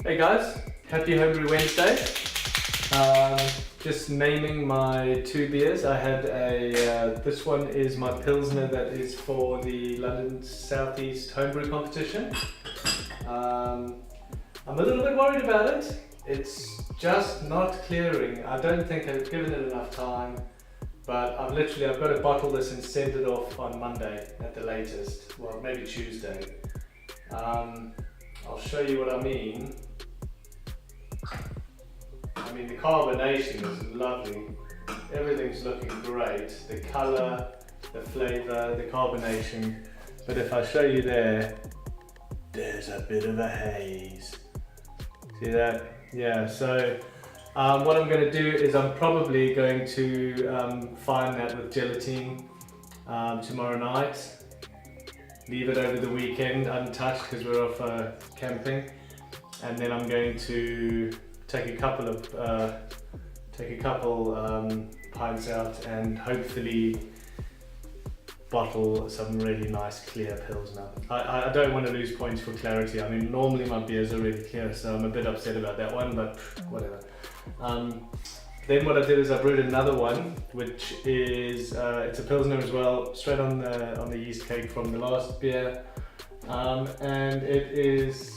Hey guys, happy Homebrew Wednesday. Just naming my two beers. I had this one is my Pilsner that is for the London South East Homebrew competition. I'm a little bit worried about it. It's just not clearing. I don't think I've given it enough time, but I've got to bottle this and send it off on Monday at the latest. Well, maybe Tuesday. I'll show you what I mean. The carbonation is lovely. Everything's looking great. The colour, the flavour, the carbonation. But if I show you there's a bit of a haze. See that? Yeah, so what I'm going to do is I'm probably going to fine that with gelatine tomorrow night. Leave it over the weekend untouched because we're off camping. And then I'm going to take a couple pints out and hopefully bottle some really nice clear Pilsner. I don't want to lose points for clarity. Normally my beers are really clear, so I'm a bit upset about that one, but whatever. Then what I did is I brewed another one, which is it's a Pilsner as well, straight on the yeast cake from the last beer, and it is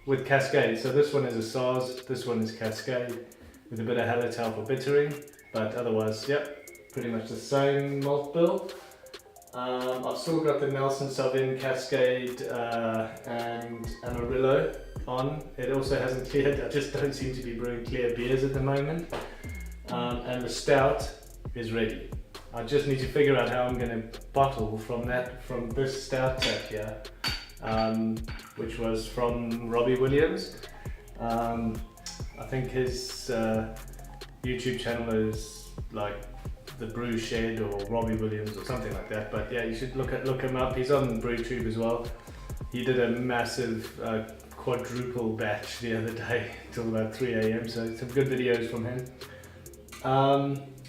with Cascade. So this one is a SARS, this one is Cascade, with a bit of Hallertau for bittering, but otherwise, yep, pretty much the same malt bill. I've still got the Nelson Sauvin Cascade and Amarillo on. It also hasn't cleared. I just don't seem to be brewing clear beers at the moment. And the stout is ready. I just need to figure out how I'm going to bottle from this stout tap here, which was from Robbie Williams. I think his YouTube channel is like the Brew Shed or Robbie Williams or something like that. But yeah, you should look him up. He's on BrewTube as well. He did a massive quadruple batch the other day till about 3 a.m. So some good videos from him.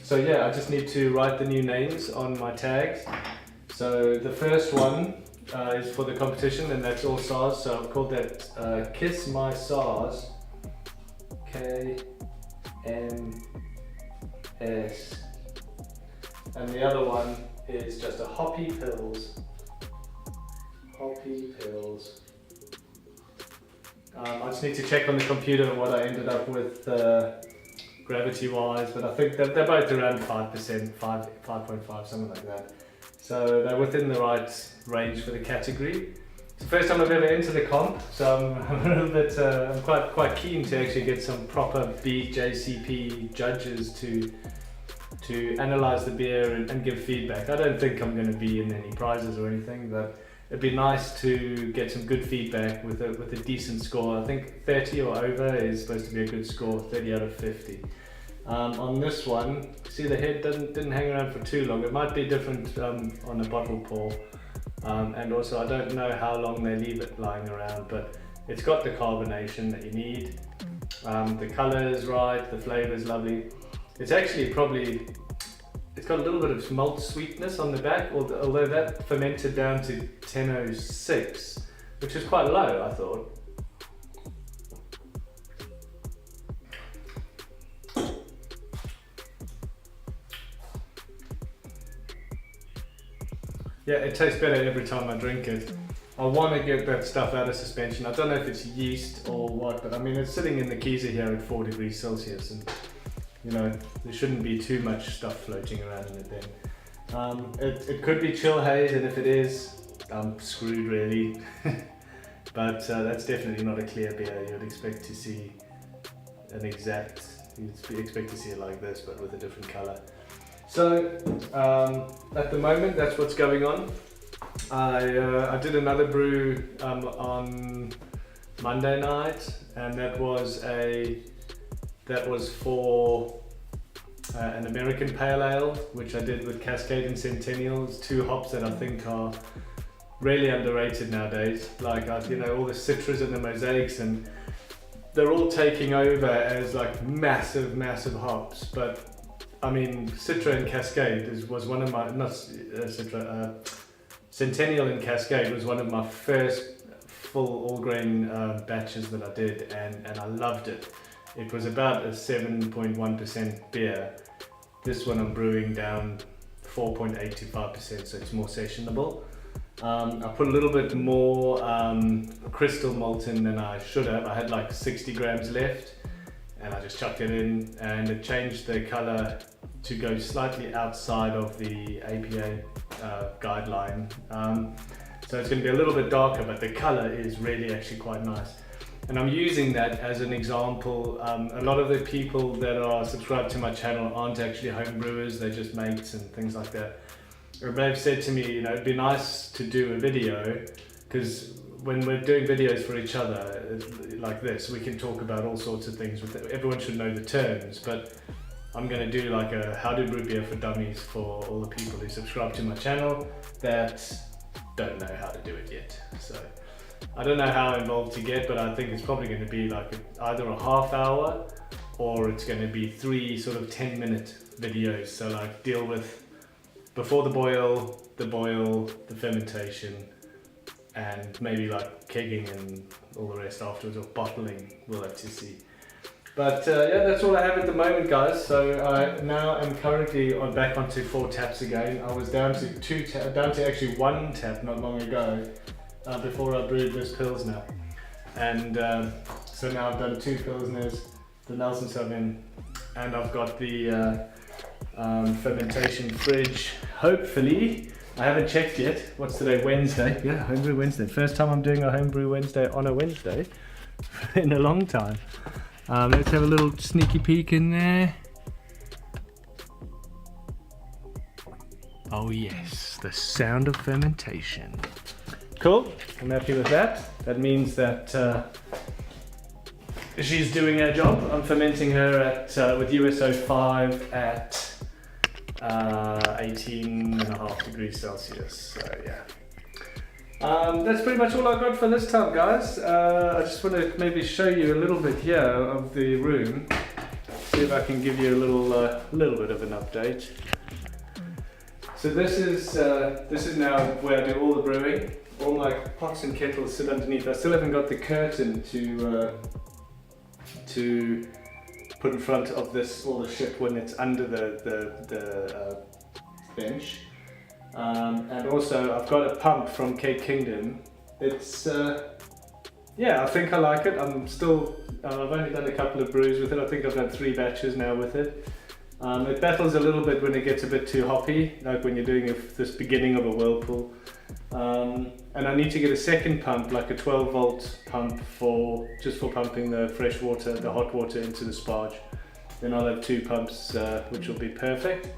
So yeah, I just need to write the new names on my tags. So the first one is for the competition, and that's all SARS. So I've called that Kiss My SARS, KMS. And the other one is just a Hoppy Pills. Hoppy Pills. I just need to check on the computer what I ended up with gravity wise, but I think that they're both around 5%, 5.5, something like that. So they're within the right range for the category. It's the first time I've ever entered a comp, so I'm a little bit, I'm quite keen to actually get some proper BJCP judges to analyse the beer and give feedback. I don't think I'm going to be in any prizes or anything, but it'd be nice to get some good feedback with a decent score. I think 30 or over is supposed to be a good score, 30 out of 50. On this one, see the head didn't hang around for too long. It might be different on a bottle pour, and also I don't know how long they leave it lying around, but it's got the carbonation that you need. The colour is right, the flavour is lovely. It's actually it's got a little bit of malt sweetness on the back, although that fermented down to 10.06, which is quite low, I thought. Yeah, it tastes better every time I drink it. I want to get that stuff out of suspension. I don't know if it's yeast or what, but it's sitting in the keezer here at 4 degrees Celsius, and there shouldn't be too much stuff floating around in it then. It could be chill haze, and if it is, I'm screwed really. But that's definitely not a clear beer. You'd expect to see you'd expect to see it like this, but with a different colour. So at the moment, that's what's going on. I did another brew on Monday night, and that was for an American Pale Ale, which I did with Cascade and Centennial. It's two hops that I think are really underrated nowadays. Like all the Citras and the Mosaics, and they're all taking over as like massive hops. But Citra and Cascade was one of my, not Citra, Centennial and Cascade was one of my first full all grain batches that I did, and I loved it. It was about a 7.1% beer. This one I'm brewing down 4.85%, so it's more sessionable. I put a little bit more crystal malt in than I should have. I had like 60 grams left, and I just chucked it in, and it changed the color to go slightly outside of the APA guideline. So it's going to be a little bit darker, but the color is really actually quite nice. And I'm using that as an example. A lot of the people that are subscribed to my channel aren't actually home brewers, they're just mates and things like that. They've said to me, you know, it'd be nice to do a video, because when we're doing videos for each other like this, we can talk about all sorts of things. Everyone should know the terms, but I'm going to do like a how to brew beer for dummies for all the people who subscribe to my channel that don't know how to do it yet. So I don't know how involved to get, but I think it's probably going to be like either a half hour, or it's going to be 3 sort of 10-minute videos. So like deal with before the boil, the fermentation, and maybe like kegging and all the rest afterwards, or bottling, we'll have to see. But yeah, that's all I have at the moment, guys. So now I'm currently back onto 4 taps again. I was down to down to actually 1 tap not long ago, before I brewed this Pilsner. And so now I've done 2 Pilsners, the Nelson Sauvin, and I've got the fermentation fridge, hopefully. I haven't checked yet. What's today? Wednesday. Yeah, Homebrew Wednesday. First time I'm doing a Homebrew Wednesday on a Wednesday in a long time. Let's have a little sneaky peek in there. Oh yes, the sound of fermentation. Cool, I'm happy with that. That means that she's doing her job. I'm fermenting her at with USO 5 at 18.5 degrees Celsius. So yeah. That's pretty much all I got for this time, guys. I just want to maybe show you a little bit here of the room. See if I can give you a little bit of an update. So this is now where I do all the brewing. All my pots and kettles sit underneath. I still haven't got the curtain to put in front of all the shit when it's under the bench. And also I've got a pump from Cake Kingdom. It's yeah, I think I like it. I've only done a couple of brews with it. I think I've done 3 batches now with it. It battles a little bit when it gets a bit too hoppy, like when you're doing this beginning of a whirlpool. And I need to get a second pump, like a 12 volt pump just for pumping the fresh water, the hot water into the sparge. Then I'll have 2 pumps, which will be perfect.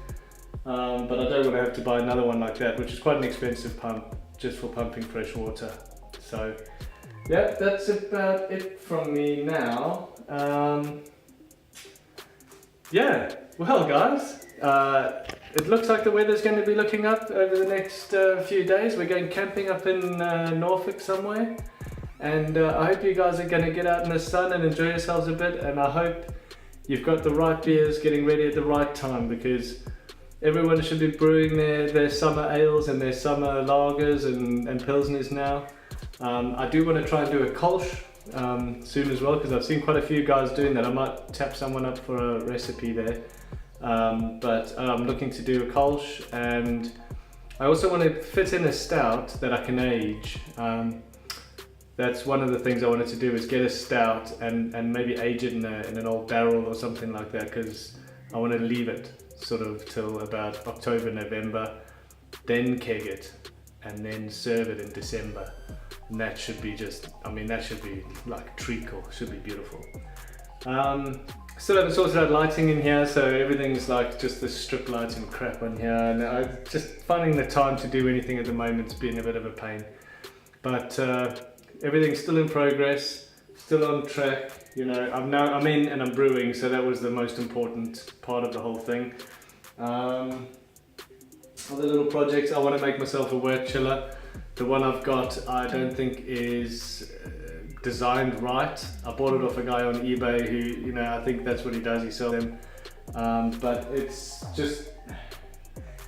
But I don't want to have to buy another one like that, which is quite an expensive pump just for pumping fresh water. So yeah, that's about it from me now. Yeah, well guys, it looks like the weather's going to be looking up over the next few days. We're going camping up in Norfolk somewhere, and I hope you guys are going to get out in the sun and enjoy yourselves a bit, and I hope you've got the right beers getting ready at the right time, because everyone should be brewing their summer ales and their summer lagers and pilsners now. I do want to try and do a Kolsch soon as well, because I've seen quite a few guys doing that. I might tap someone up for a recipe there. But I'm looking to do a Kolsch, and I also want to fit in a stout that I can age. That's one of the things I wanted to do, is get a stout and maybe age it in an old barrel or something like that, because I want to leave it sort of till about October, November, then keg it, and then serve it in December. And that should be that should be like treacle, should be beautiful. Still haven't sorted out lighting in here, so everything's like just the strip lights and crap on here, and I'm just finding the time to do anything at the moment has been a bit of a pain. But everything's still in progress, still on track. You know, I'm in and I'm brewing, so that was the most important part of the whole thing. Other little projects, I want to make myself a work chiller. The one I've got, I don't think is designed right. I bought it off a guy on eBay who, you know, I think that's what he does, he sells them. But it's just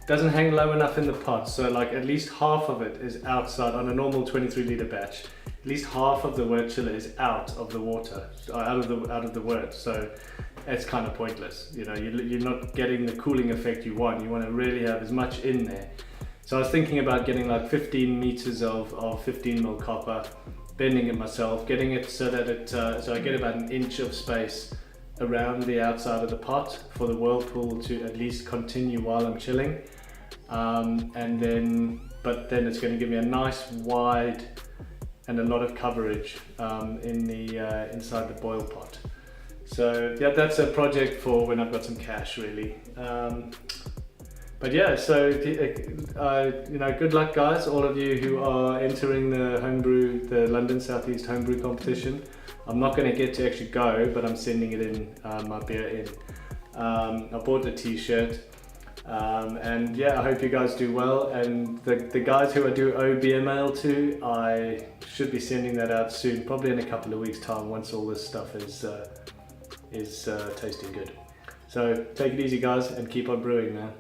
doesn't hang low enough in the pot, so like at least half of it is outside on a normal 23 litre batch. at least half of the wort chiller is out of the water, out of the wort. So it's kind of pointless. You know, you're not getting the cooling effect you want. You want to really have as much in there. So I was thinking about getting like 15 meters of 15 mil copper, bending it myself, getting it so that so I get about an inch of space around the outside of the pot for the whirlpool to at least continue while I'm chilling. But then it's going to give me a nice wide and a lot of coverage in the inside the boil pot. So yeah, that's a project for when I've got some cash, really. But yeah, so you know, good luck, guys, all of you who are entering the London Southeast Homebrew competition. I'm not going to get to actually go, but I'm sending it in, my beer in. I bought the t-shirt, and yeah, I hope you guys do well. And the guys who I do owe beer mail to, I should be sending that out soon, probably in a couple of weeks' time, once all this stuff is tasting good. So take it easy, guys, and keep on brewing, man.